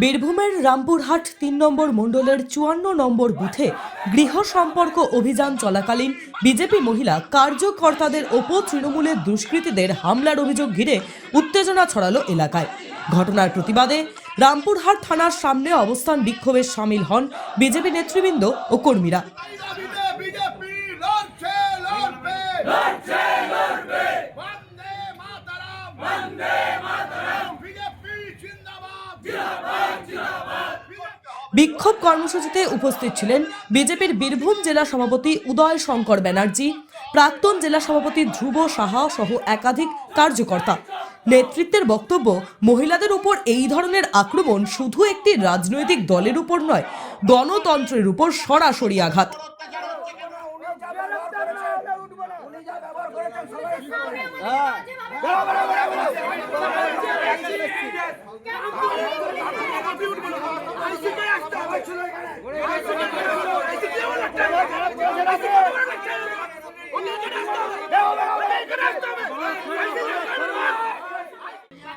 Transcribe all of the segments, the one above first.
বীরভূমের রামপুরহাট ৩ নম্বর মণ্ডলের ৫৪ নম্বর বুথে গৃহ সম্পর্ক অভিযান চলাকালীন বিজেপি মহিলা কার্যকর্তাদের ওপর তৃণমূলের দুষ্কৃতীদের হামলার অভিযোগ ঘিরে উত্তেজনা ছড়ালো এলাকায়। ঘটনার প্রতিবাদে রামপুরহাট থানার সামনে অবস্থান বিক্ষোভে শামিল হন বিজেপি নেতৃবৃন্দ ও কর্মীরা। বিক্ষোভ কর্মসূচিতে উপস্থিত ছিলেন বিজেপির বীরভূম জেলা সভাপতি উদয় শঙ্কর ব্যানার্জি, প্রাক্তন জেলা সভাপতি ধ্রুব সাহা সহ একাধিক কার্যকর্তা। নেতৃত্বের বক্তব্য, মহিলাদের উপর এই ধরনের আক্রমণ শুধু একটি রাজনৈতিক দলের উপর নয়, গণতন্ত্রের উপর সরাসরি আঘাত।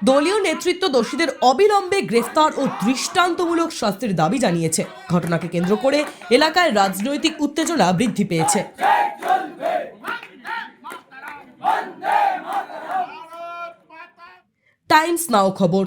দলীয় নেতৃত্ব দোষীদের অবিলম্বে গ্রেফতার ও দৃষ্টান্তমূলক শাস্তির দাবি জানিয়েছে। ঘটনাকে কেন্দ্র করে এলাকায় রাজনৈতিক উত্তেজনা বৃদ্ধি পেয়েছে। টাইমস নাও খবর।